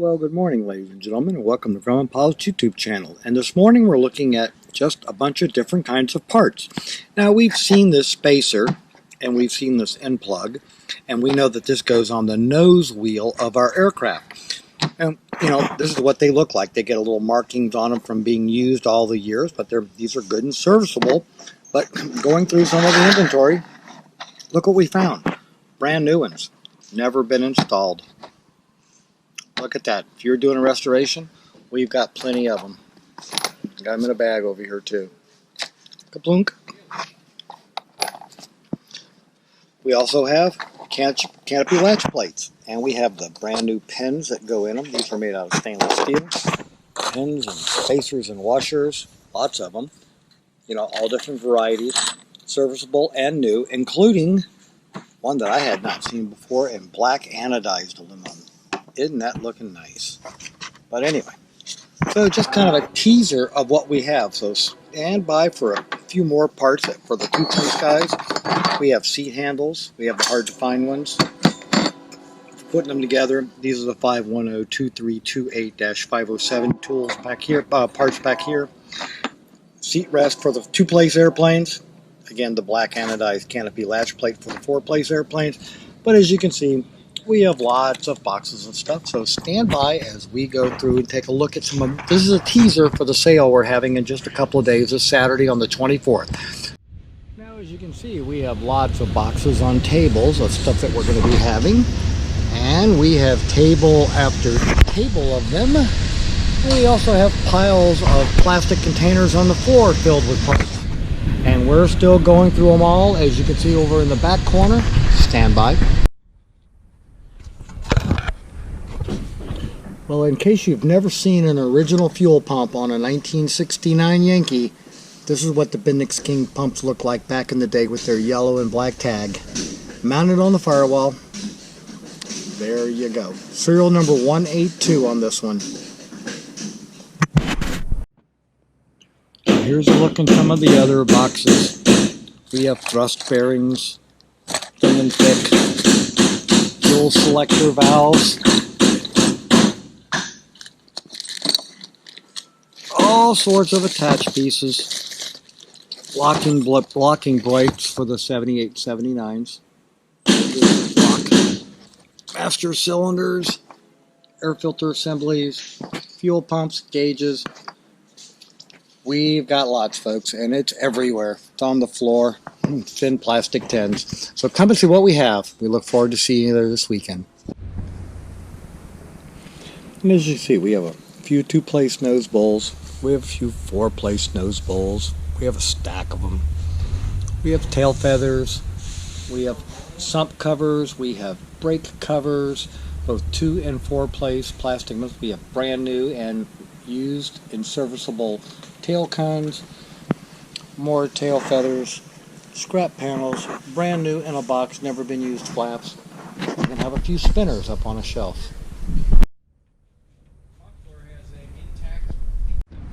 Well, good morning, ladies and gentlemen, and welcome to Grumman YouTube channel. And this morning we're looking at just a bunch of different kinds of parts. Now, we've seen this spacer, and we've seen this end plug, and we know that this goes on the nose wheel of our aircraft. And, you know, this is what they look like. They get a little markings on them from being used all the years, but these are good and serviceable. But going through some of the inventory, look what we found. Brand new ones. Never been installed. Look at that. If you're doing a restoration, we've got plenty of them. Got them in a bag over here too. Kaplunk. We also have canopy latch plates. And we have the brand new pins that go in them. These are made out of stainless steel. Pins and spacers and washers. Lots of them. You know, all different varieties. Serviceable and new, including one that I had not seen before in black anodized aluminum. Isn't that looking nice? But anyway, so just kind of a teaser of what we have. So stand by for a few more parts for the two-place guys. We have seat handles. We have the hard-to-find ones. Putting them together, these are the 510-2328-507 tools back here, parts back here. Seat rest for the two-place airplanes. Again, the black anodized canopy latch plate for the four-place airplanes. But as you can see, we have lots of boxes and stuff, so stand by as we go through and take a look at some of them. This is a teaser for the sale we're having in just a couple of days, this Saturday on the 24th. Now, as you can see, we have lots of boxes on tables of stuff that we're going to be having, and we have table after table of them. And we also have piles of plastic containers on the floor filled with parts. And we're still going through them all, as you can see over in the back corner. Stand by. Well, in case you've never seen an original fuel pump on a 1969 Yankee, this is what the Bendix King pumps look like back in the day with their yellow and black tag. Mounted on the firewall. There you go. Serial number 182 on this one. Here's a look in some of the other boxes. We have thrust bearings, thin and thick, fuel selector valves, all sorts of attached pieces, locking brakes for the 78, 79s, master cylinders, air filter assemblies, fuel pumps, gauges. We've got lots, folks, and it's everywhere. It's on the floor, thin plastic tins. So come and see what we have. We look forward to seeing you there this weekend. And as you see, we have a few two-place nose bowls. We have a few four-place nose bowls. We have a stack of them. We have tail feathers. We have sump covers. We have brake covers, both two and four-place plastic. We have brand new and used and serviceable tail cones, more tail feathers, scrap panels, brand new in a box, never been used flaps. We can have a few spinners up on a shelf.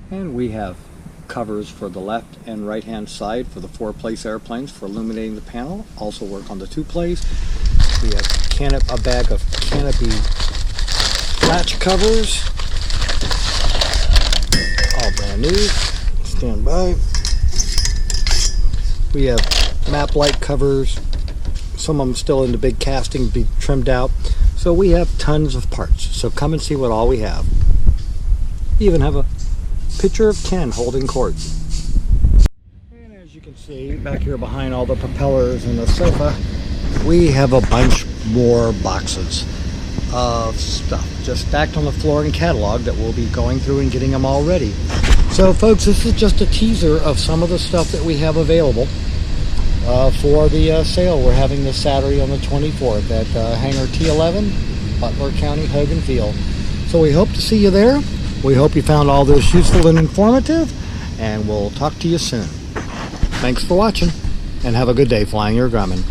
And we have covers for the left and right hand side for the four-place airplanes for illuminating the panel. Also work on the two-place. We have a bag of canopy latch covers. All brand new. Stand by. We have map light covers. Some of them still in the big casting, be trimmed out. So we have tons of parts. So come and see what all we have. We even have a picture of Ken holding cords. And as you can see back here behind all the propellers and the sofa, we have a bunch more boxes of stuff just stacked on the floor in catalog that we'll be going through and getting them all ready. So folks, this is just a teaser of some of the stuff that we have available for the sale we're having this Saturday on the 24th at Hangar T11, Butler County, Hogan Field. So we hope to see you there. We hope you found all this useful and informative, and we'll talk to you soon. Thanks for watching, and have a good day flying your Grumman.